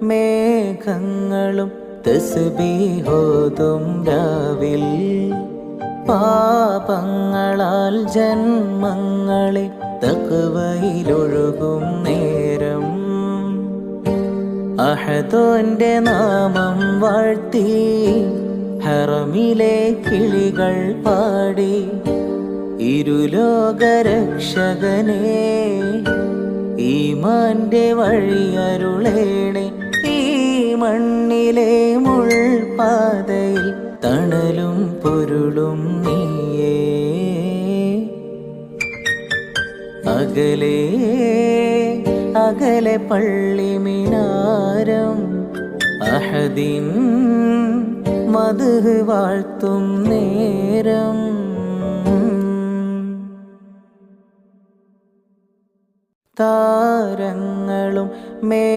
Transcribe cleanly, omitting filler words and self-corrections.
മേഘങ്ങളും തസ്ബീഹോതും രാവിൽ പാപങ്ങളാൽ ജന്മങ്ങളെ തഖ്വയിലൊഴുകും നേരം അഹദോന്റെ നാമം വാഴ്ത്തി ഹറമിലെ കിളികൾ പാടി ഇരുലോകരക്ഷകനെ ഈമാന്റെ വഴിയരുളേണേ ഈ മണ്ണിലെ മുൾപാതയിൽ തണലും പൊരുളും നീയേ അകലെ അകലെ പള്ളി മിനാരം അഹദിൻ മദ്ഹ് വാഴ്ത്തും നേരം താരങ്ങളും